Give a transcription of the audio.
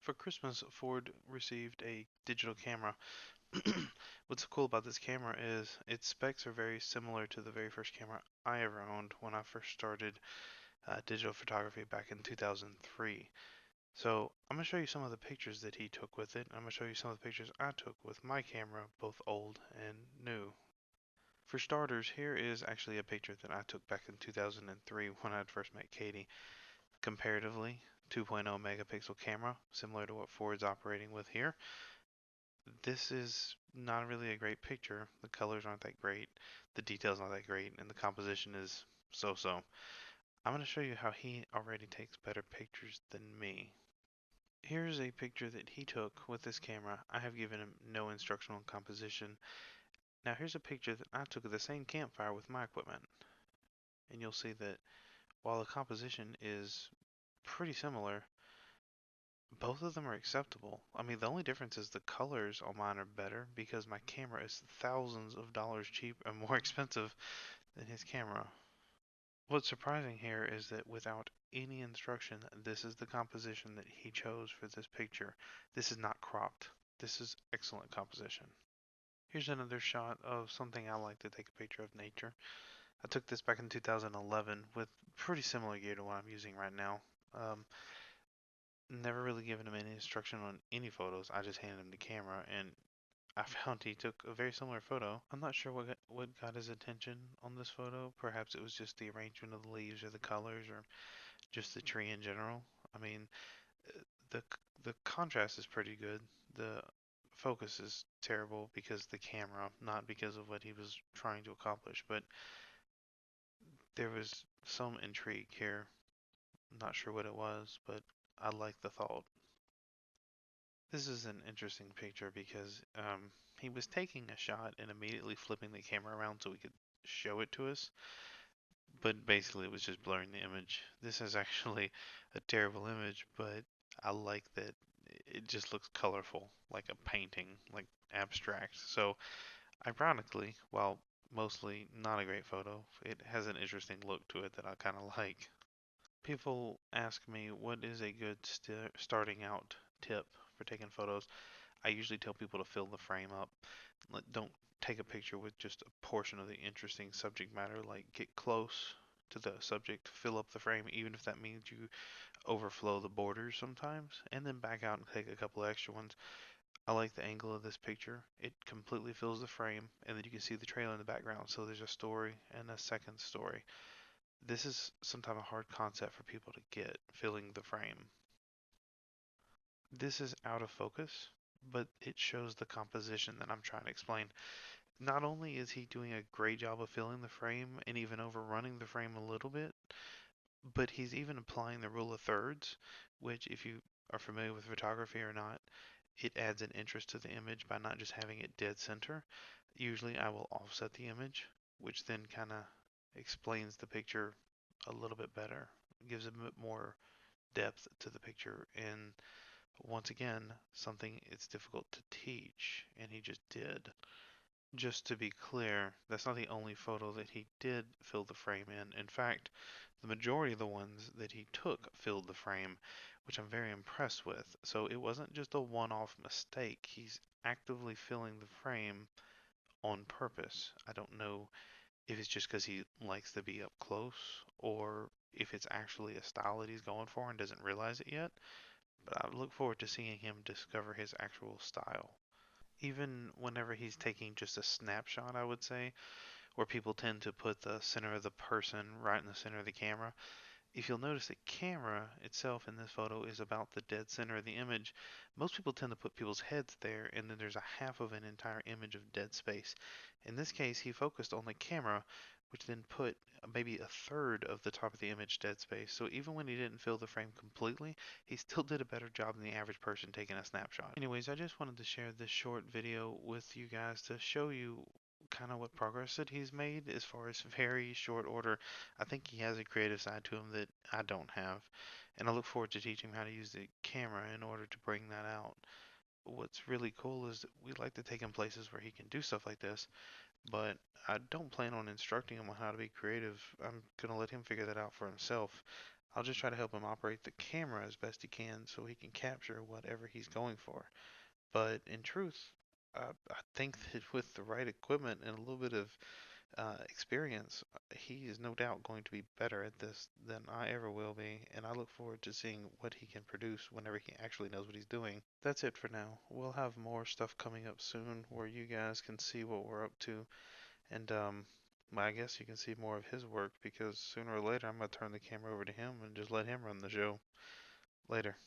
For Christmas, Ford received a digital camera. What's so cool about this camera is its specs are very similar to the very first camera I ever owned when I first started digital photography back in 2003. So I'm going to show you some of the pictures that he took with it. I'm going to show you some of the pictures I took with my camera, both old and new. For starters, here is actually a picture that I took back in 2003 when I first met Katie. Comparatively, 2.0 megapixel camera, similar to what Ford's operating with here. This is not really a great picture. The colors aren't that great, the details aren't that great, and the composition is so-so. I'm going to show you how he already takes better pictures than me. Here's a picture that he took with this camera. I have given him no instructional composition. Now here's a picture that I took of the same campfire with my equipment. And you'll see that while the composition is pretty similar, both of them are acceptable. I mean, the only difference is the colors on mine are better because my camera is thousands of dollars cheap and more expensive than his camera. What's surprising here is that without any instruction, this is the composition that he chose for this picture. This is not cropped. This is excellent composition. Here's another shot of something I like to take a picture of, nature. I took this back in 2011 with pretty similar gear to what I'm using right now. Never really given him any instruction on any photos. I just handed him the camera and I found he took a very similar photo. I'm not sure what got his attention on this photo. Perhaps it was just the arrangement of the leaves or the colors or just the tree in general. I mean, the the contrast is pretty good. The focus is terrible because the camera, not because of what he was trying to accomplish, but there was some intrigue here. I'm not sure what it was, but I like the thought. This is an interesting picture because he was taking a shot and immediately flipping the camera around so we could show it to us, but basically it was just blurring the image. This is actually a terrible image, but I like that it just looks colorful, like a painting, like abstract. So, ironically, while mostly not a great photo, it has an interesting look to it that I kind of like. People ask me what is a good starting out tip for taking photos. I usually tell people to fill the frame up. Don't take a picture with just a portion of the interesting subject matter. Like, get close to the subject, fill up the frame, even if that means you overflow the borders sometimes, and then back out and take a couple extra ones. I like the angle of this picture. It completely fills the frame, and then you can see the trailer in the background. So there's a story and a second story. This is sometimes a hard concept for people to get, filling the frame. This is out of focus, but it shows the composition that I'm trying to explain. Not only is he doing a great job of filling the frame and even overrunning the frame a little bit, but he's even applying the rule of thirds, which, if you are familiar with photography or not, it adds an interest to the image by not just having it dead center. Usually I will offset the image, which then kind of explains the picture a little bit better, gives a bit more depth to the picture, and once again, something it's difficult to teach, and he just did. Just to be clear, that's not the only photo that he did fill the frame in. In fact, the majority of the ones that he took filled the frame, which I'm very impressed with. So it wasn't just a one-off mistake. He's actively filling the frame on purpose. I don't know if it's just because he likes to be up close or if it's actually a style that he's going for and doesn't realize it yet. But I look forward to seeing him discover his actual style. Even whenever he's taking just a snapshot, I would say, where people tend to put the center of the person right in the center of the camera. If you'll notice, the camera itself in this photo is about the dead center of the image. Most people tend to put people's heads there, and then there's a half of an entire image of dead space. In this case, he focused on the camera, which then put maybe a third of the top of the image dead space. So even when he didn't fill the frame completely, he still did a better job than the average person taking a snapshot. Anyways, I just wanted to share this short video with you guys to show you kind of what progress that he's made as far as very short order. I think he has a creative side to him that I don't have, and I look forward to teaching him how to use the camera in order to bring that out. What's really cool is that we like to take him places where he can do stuff like this, but I don't plan on instructing him on how to be creative. I'm gonna let him figure that out for himself. I'll just try to help him operate the camera as best he can so he can capture whatever he's going for. But in truth, I think that with the right equipment and a little bit of experience, he is no doubt going to be better at this than I ever will be, and I look forward to seeing what he can produce whenever he actually knows what he's doing. That's it for now. We'll have more stuff coming up soon where you guys can see what we're up to, and I guess you can see more of his work because sooner or later I'm gonna turn the camera over to him and just let him run the show. Later.